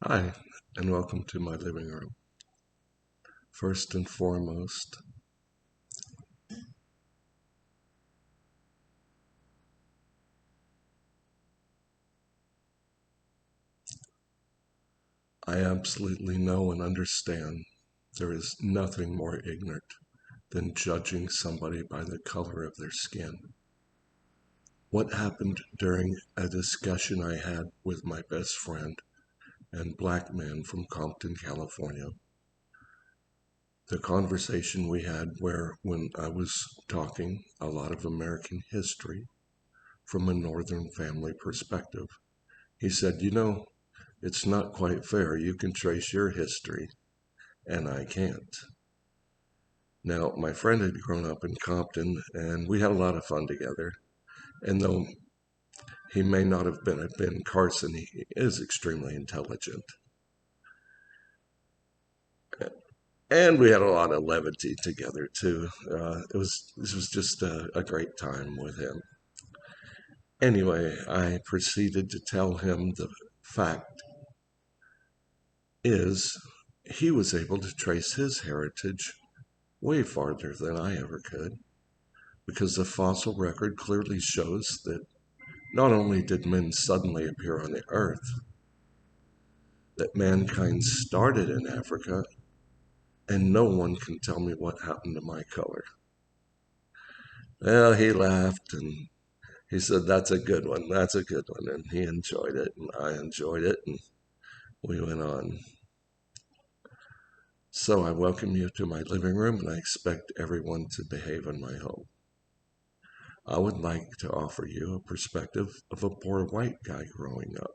Hi, and welcome to my living room. First and foremost, I absolutely know and understand there is nothing more ignorant than judging somebody by the color of their skin. What happened during a discussion I had with my best friend and black man from Compton, California? The conversation we had where when I was talking a lot of American history from a Northern family perspective, he said, it's not quite fair. You can trace your history, and I can't. Now, my friend had grown up in Compton, and we had a lot of fun together. And though he may not have been at Ben Carson, he is extremely intelligent. And we had a lot of levity together, too. This was just a great time with him. Anyway, I proceeded to tell him the fact is he was able to trace his heritage way farther than I ever could, because the fossil record clearly shows that not only did men suddenly appear on the earth, that mankind started in Africa, and no one can tell me what happened to my color. Well, he laughed and he said, "That's a good one, that's a good one," and he enjoyed it, and I enjoyed it, and we went on. So I welcome you to my living room, and I expect everyone to behave in my home. I would like to offer you a perspective of a poor white guy growing up.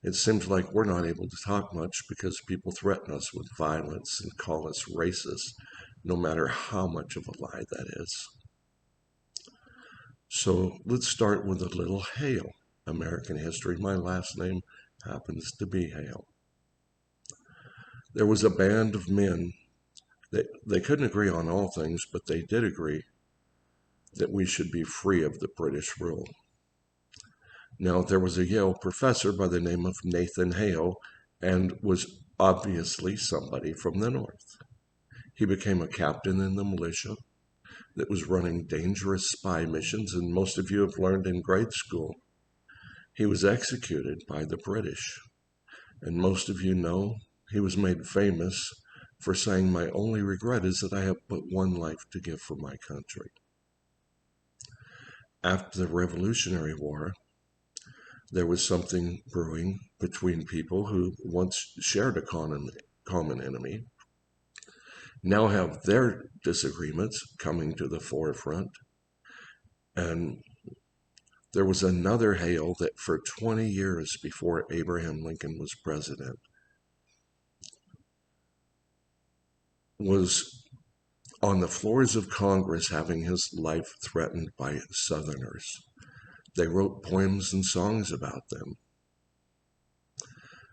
It seems like we're not able to talk much because people threaten us with violence and call us racist, no matter how much of a lie that is. So let's start with a little Hale. American history. My last name happens to be Hale. There was a band of men that they couldn't agree on all things, but they did agree that we should be free of the British rule. Now, there was a Yale professor by the name of Nathan Hale, and was obviously somebody from the North. He became a captain in the militia that was running dangerous spy missions, and most of you have learned in grade school. He was executed by the British, and most of you know he was made famous for saying, "My only regret is that I have but one life to give for my country." After the Revolutionary War, there was something brewing between people who once shared a common enemy, now have their disagreements coming to the forefront. And there was another Hale that for 20 years before Abraham Lincoln was president was on the floors of Congress having his life threatened by Southerners. They wrote poems and songs about them,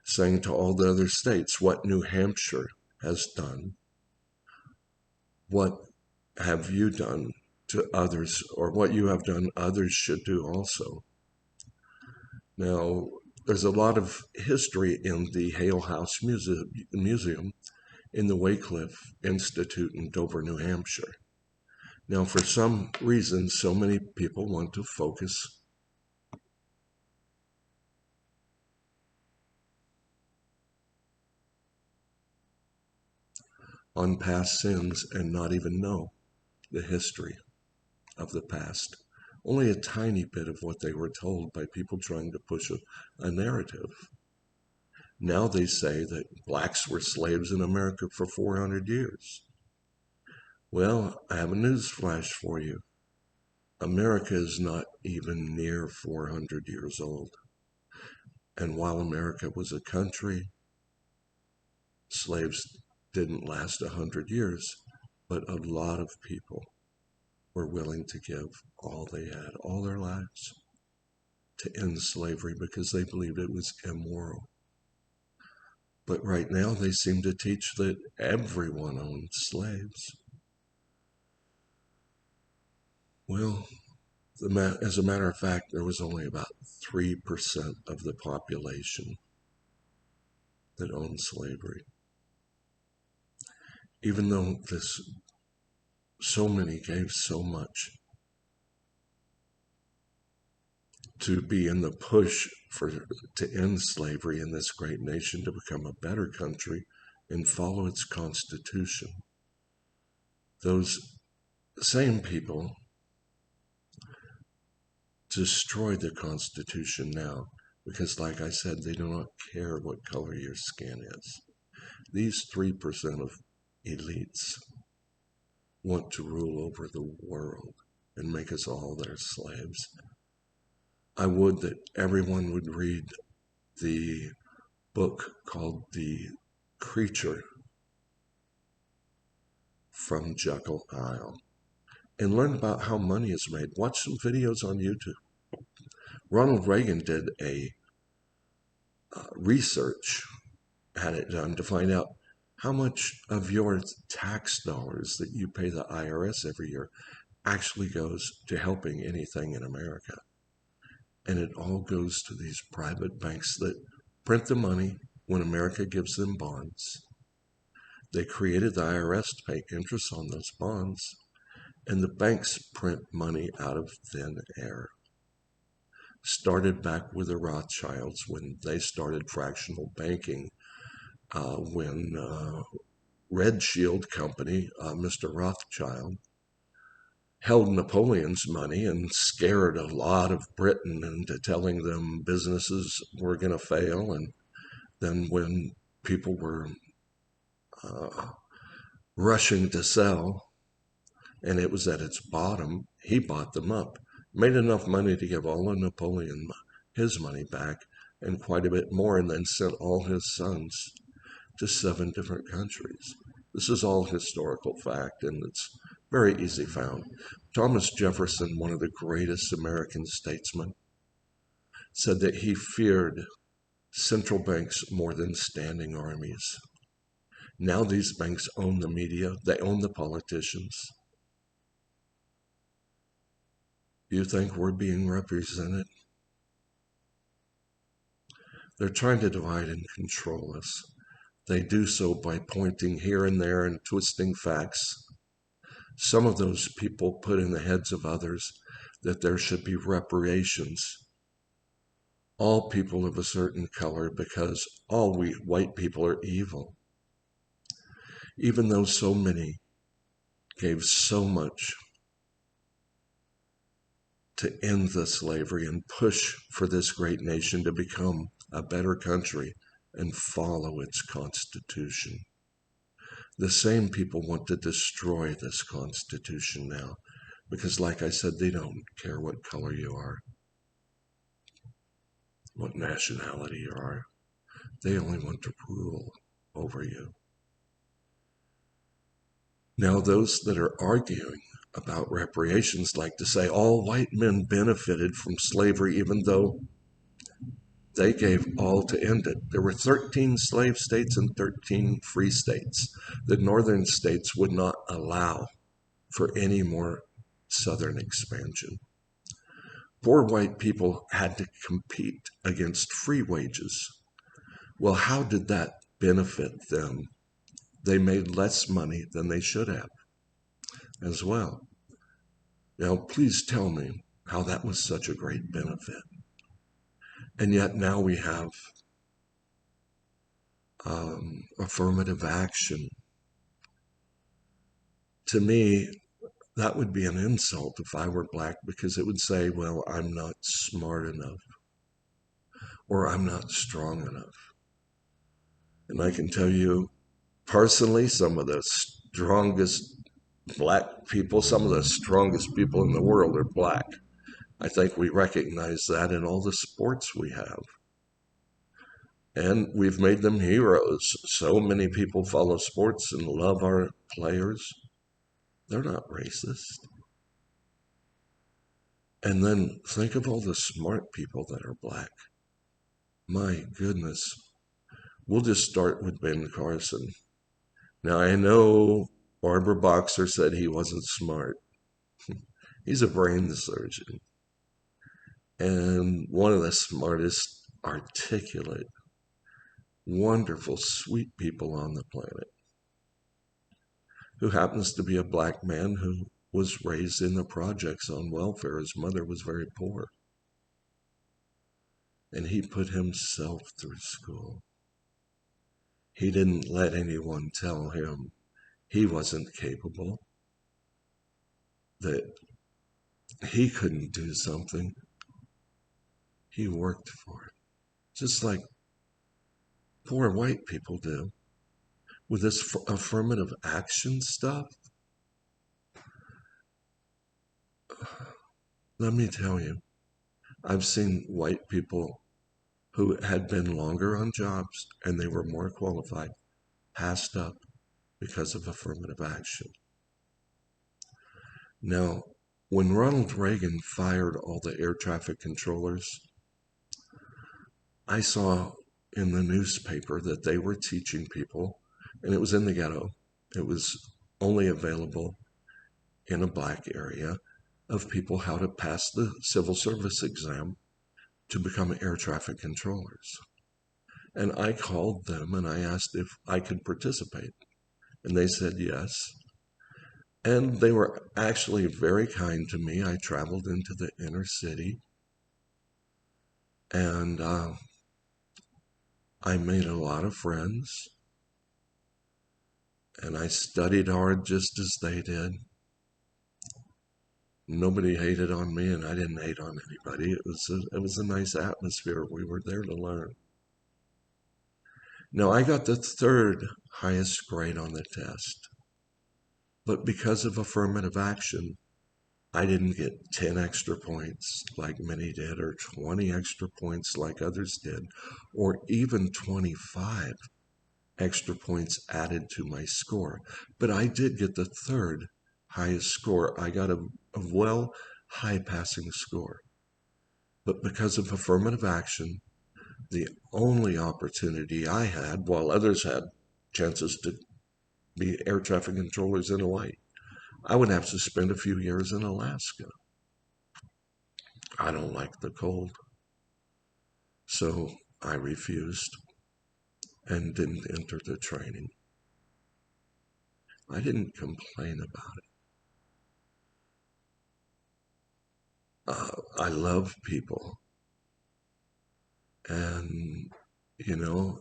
saying to all the other states what New Hampshire has done, what have you done to others, or what you have done others should do also. Now, there's a lot of history in the Hale House Museum in the Wycliffe Institute in Dover, New Hampshire. Now, for some reason, so many people want to focus on past sins and not even know the history of the past. Only a tiny bit of what they were told by people trying to push a narrative. Now they say that blacks were slaves in America for 400 years. Well, I have a news flash for you. America is not even near 400 years old. And while America was a country, slaves didn't last 100 years, but a lot of people were willing to give all they had, all their lives, to end slavery because they believed it was immoral. But right now they seem to teach that everyone owned slaves. Well, as a matter of fact, there was only about 3% of the population that owned slavery. Even though so many gave so much to be in the push to end slavery in this great nation, to become a better country and follow its constitution. Those same people destroy the Constitution now because, like I said, they do not care what color your skin is. These 3% of elites want to rule over the world and make us all their slaves. I would that everyone would read the book called The Creature from Jekyll Isle and learn about how money is made. Watch some videos on YouTube. Ronald Reagan did a research, had it done to find out how much of your tax dollars that you pay the IRS every year actually goes to helping anything in America. And it all goes to these private banks that print the money when America gives them bonds. They created the IRS to pay interest on those bonds, and the banks print money out of thin air. Started back with the Rothschilds when they started fractional banking, when Red Shield Company, Mr. Rothschild, held Napoleon's money and scared a lot of Britain into telling them businesses were going to fail. And then when people were rushing to sell and it was at its bottom, he bought them up, made enough money to give all of Napoleon his money back and quite a bit more, and then sent all his sons to 7 different countries. This is all historical fact, and it's very easy found. Thomas Jefferson, one of the greatest American statesmen, said that he feared central banks more than standing armies. Now these banks own the media, they own the politicians. You think we're being represented? They're trying to divide and control us. They do so by pointing here and there and twisting facts. Some of those people put in the heads of others that there should be reparations. All people of a certain color, because all we white people are evil. Even though so many gave so much to end the slavery and push for this great nation to become a better country and follow its constitution. The same people want to destroy this constitution now because, like I said, they don't care what color you are, what nationality you are. They only want to rule over you. Now, those that are arguing about reparations like to say all white men benefited from slavery even though they gave all to end it. There were 13 slave states and 13 free states. The northern states would not allow for any more southern expansion. Poor white people had to compete against free wages. Well, how did that benefit them? They made less money than they should have as well. Now, please tell me how that was such a great benefit. And yet now we have affirmative action. To me, that would be an insult if I were black, because it would say, well, I'm not smart enough or I'm not strong enough. And I can tell you personally, some of the strongest black people, some of the strongest people in the world are black. I think we recognize that in all the sports we have. And we've made them heroes. So many people follow sports and love our players. They're not racist. And then think of all the smart people that are black. My goodness. We'll just start with Ben Carson. Now, I know Barbara Boxer said he wasn't smart. He's a brain surgeon. And one of the smartest, articulate, wonderful, sweet people on the planet, who happens to be a black man who was raised in the projects on welfare. His mother was very poor. And he put himself through school. He didn't let anyone tell him he wasn't capable, that he couldn't do something. He worked for it, just like poor white people do. With this affirmative action stuff, let me tell you, I've seen white people who had been longer on jobs and they were more qualified, passed up because of affirmative action. Now, when Ronald Reagan fired all the air traffic controllers, I saw in the newspaper that they were teaching people, and it was in the ghetto. It was only available in a black area, of people how to pass the civil service exam to become air traffic controllers. And I called them and I asked if I could participate. And they said yes. And they were actually very kind to me. I traveled into the inner city and I made a lot of friends. And I studied hard just as they did. Nobody hated on me and I didn't hate on anybody. It was a nice atmosphere. We were there to learn. Now, I got the third highest grade on the test. But because of affirmative action, I didn't get 10 extra points like many did, or 20 extra points like others did, or even 25 extra points added to my score. But I did get the third highest score. I got a high passing score. But because of affirmative action, the only opportunity I had, while others had chances to be air traffic controllers in Hawaii, I would have to spend a few years in Alaska. I don't like the cold. So I refused and didn't enter the training. I didn't complain about it. I love people. And, you know,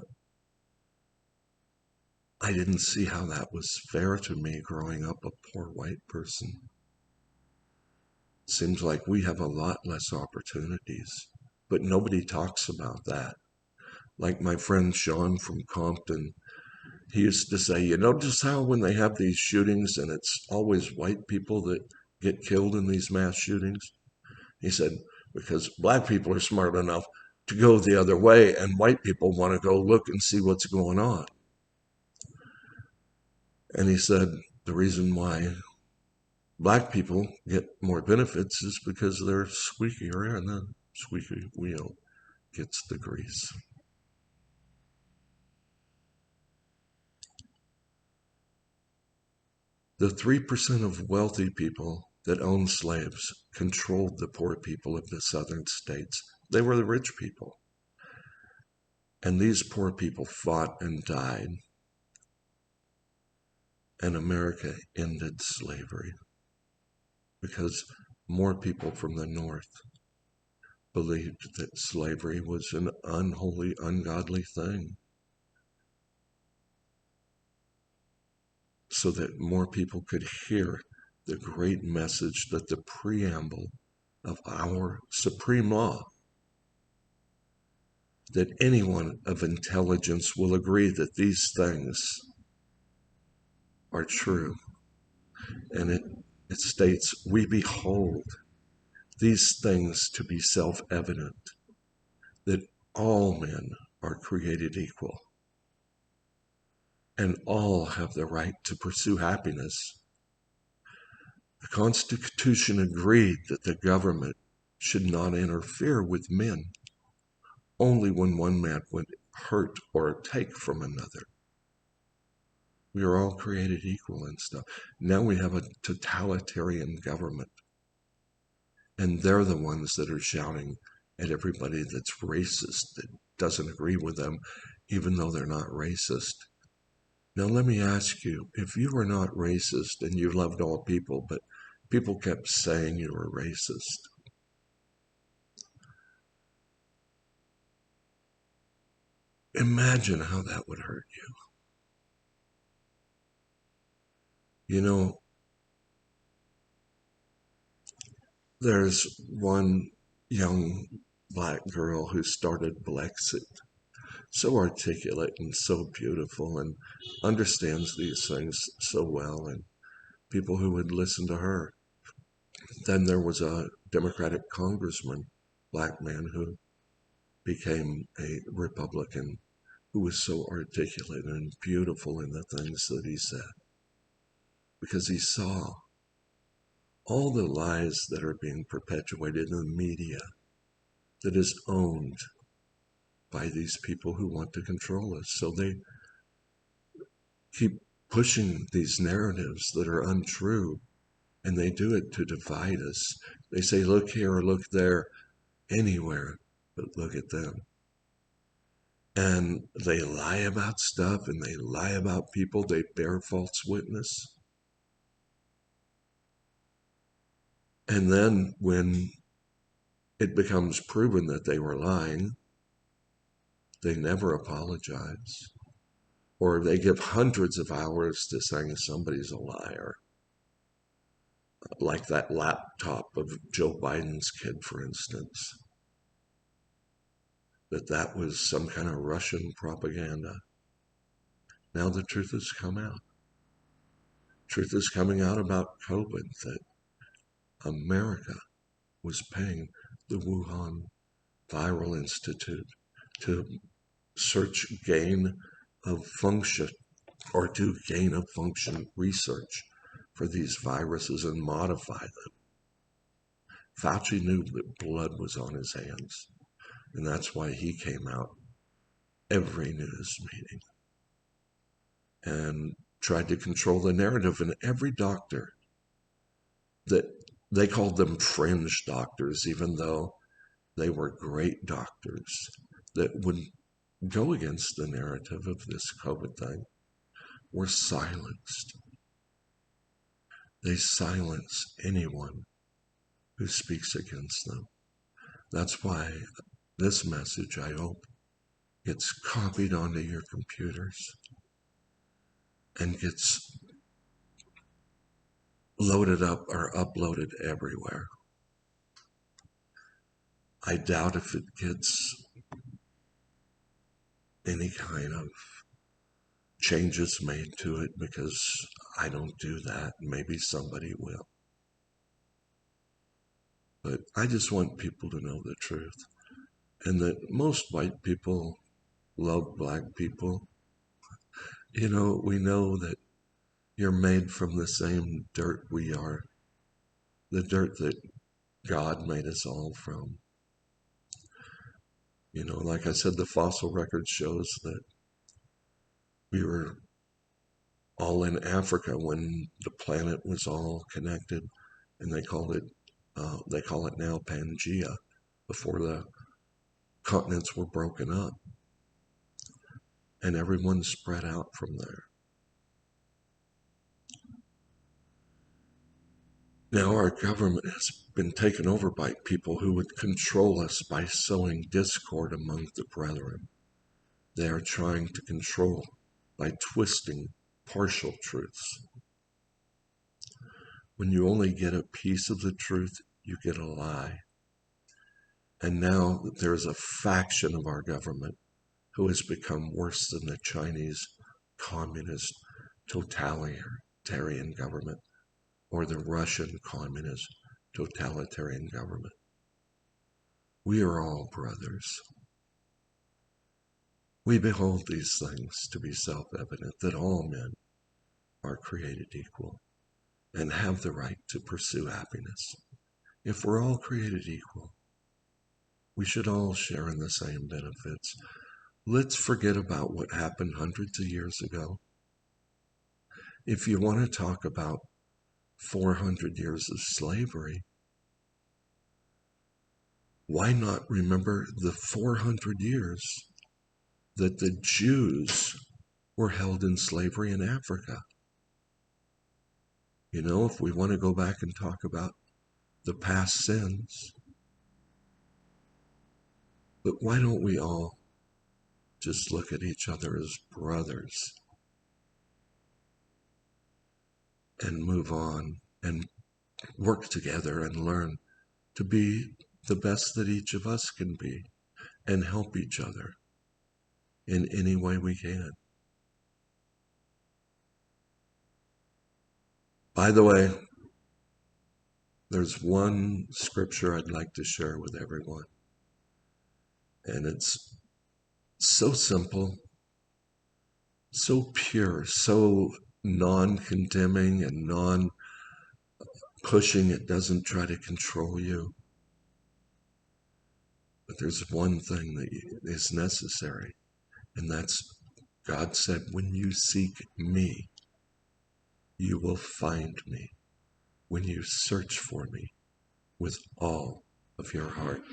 I didn't see how that was fair to me growing up a poor white person. Seems like we have a lot less opportunities, but nobody talks about that. Like my friend Sean from Compton, he used to say, you notice how when they have these shootings and it's always white people that get killed in these mass shootings? He said, because black people are smart enough to go the other way and white people want to go look and see what's going on. And he said the reason why black people get more benefits is because they're squeakier and the squeaky wheel gets the grease. The 3% of wealthy people that owned slaves controlled the poor people of the southern states. They were the rich people. And these poor people fought and died. And America ended slavery because more people from the North believed that slavery was an unholy, ungodly thing. So that more people could hear the great message that the preamble of our supreme law, that anyone of intelligence will agree that these things are true. And it states, we behold these things to be self-evident, that all men are created equal, and all have the right to pursue happiness. The Constitution agreed that the government should not interfere with men, only when one man would hurt or take from another. We are all created equal and stuff. Now we have a totalitarian government, and they're the ones that are shouting at everybody that's racist, that doesn't agree with them, even though they're not racist. Now, let me ask you, if you were not racist and you loved all people, but people kept saying you were racist, imagine how that would hurt you. You know, there's one young black girl who started Blexit, so articulate and so beautiful and understands these things so well, and people who would listen to her. Then there was a Democratic congressman, black man, who became a Republican, who was so articulate and beautiful in the things that he said, because he saw all the lies that are being perpetuated in the media that is owned by these people who want to control us. So they keep pushing these narratives that are untrue, and they do it to divide us. They say, look here or look there, anywhere, but look at them. And they lie about stuff and they lie about people. They bear false witness. And then when it becomes proven that they were lying, they never apologize. Or they give hundreds of hours to saying somebody's a liar. Like that laptop of Joe Biden's kid, for instance. That was some kind of Russian propaganda. Now the truth has come out. Truth is coming out about COVID, that America was paying the Wuhan Viral Institute to search gain of function or do gain of function research for these viruses and modify them. Fauci knew that blood was on his hands, and that's why he came out every news meeting and tried to control the narrative. And every doctor that they called them fringe doctors, even though they were great doctors that would go against the narrative of this COVID thing, were silenced. They silence anyone who speaks against them. That's why this message, I hope, gets copied onto your computers and gets loaded up or uploaded everywhere. I doubt if it gets any kind of changes made to it, because I don't do that. Maybe somebody will. But I just want people to know the truth, and that most white people love black people. You know, we know that you're made from the same dirt we are, the dirt that God made us all from. You know, like I said, the fossil record shows that we were all in Africa when the planet was all connected, and they call it now Pangea, before the continents were broken up, and everyone spread out from there. Now our government has been taken over by people who would control us by sowing discord among the brethren. They are trying to control by twisting partial truths. When you only get a piece of the truth, you get a lie. And now there is a faction of our government who has become worse than the Chinese communist totalitarian government or the Russian communist totalitarian government. We are all brothers. We behold these things to be self-evident, that all men are created equal and have the right to pursue happiness. If we're all created equal, we should all share in the same benefits. Let's forget about what happened hundreds of years ago. If you want to talk about 400 years of slavery, why not remember the 400 years that the Jews were held in slavery in Africa. You know, if we want to go back and talk about the past sins, but why don't we all just look at each other as brothers and move on and work together and learn to be the best that each of us can be and help each other in any way we can. By the way, there's one scripture I'd like to share with everyone, and it's so simple, so pure, so non-condemning and non-pushing. It doesn't try to control you. But there's one thing that is necessary, and that's God said, when you seek me, you will find me when you search for me with all of your heart.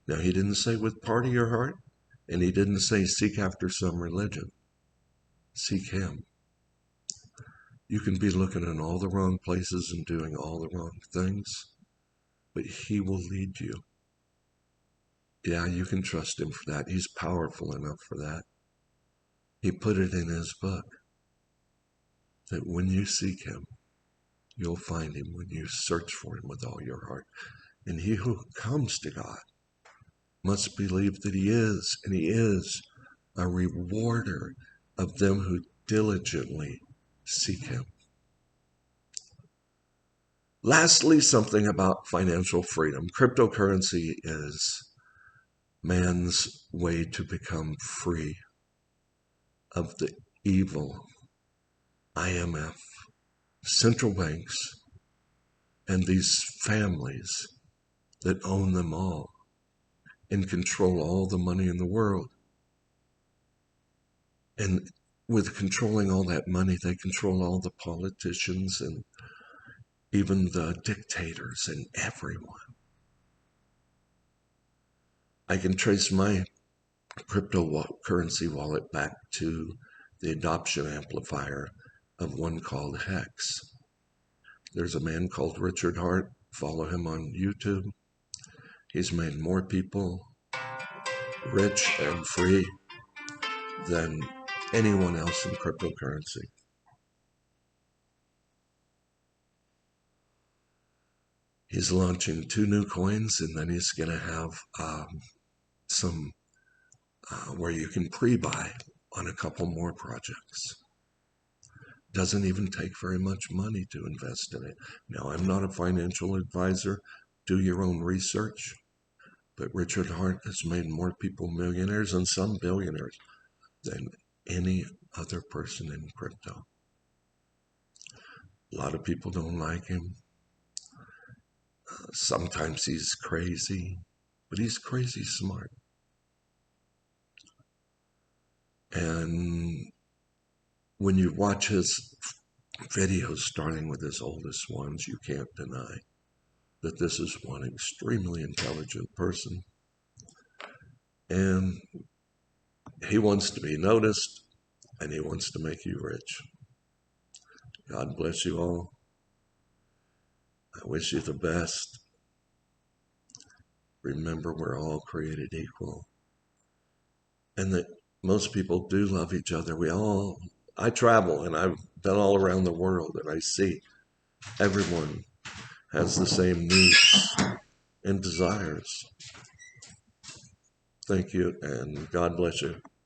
Now, he didn't say with part of your heart, and he didn't say seek after some religion. Seek him. You can be looking in all the wrong places and doing all the wrong things, but he will lead you. Yeah, you can trust him for that. He's powerful enough for that. He put it in his book that when you seek him, you'll find him when you search for him with all your heart. And he who comes to God must believe that he is, and he is a rewarder of them who diligently seek him. Lastly, something about financial freedom. Cryptocurrency is man's way to become free of the evil IMF, central banks, and these families that own them all and control all the money in the world. And with controlling all that money, they control all the politicians and even the dictators and everyone. I can trace my cryptocurrency wallet back to the adoption amplifier of one called Hex. There's a man called Richard Hart. Follow him on YouTube. He's made more people rich and free than anyone else in cryptocurrency. He's launching 2 new coins, and then he's going to have some where you can pre-buy on a couple more projects. Doesn't even take very much money to invest in it. Now, I'm not a financial advisor. Do your own research. But Richard Hart has made more people millionaires and some billionaires than any other person in crypto. A lot of people don't like him. Sometimes he's crazy, but he's crazy smart. And when you watch his videos, starting with his oldest ones, you can't deny that this is one extremely intelligent person. And he wants to be noticed, and he wants to make you rich. God bless you all. I wish you the best. Remember, we're all created equal. And that most people do love each other. I travel, and I've been all around the world, and I see everyone has the same needs and desires. Thank you, and God bless you.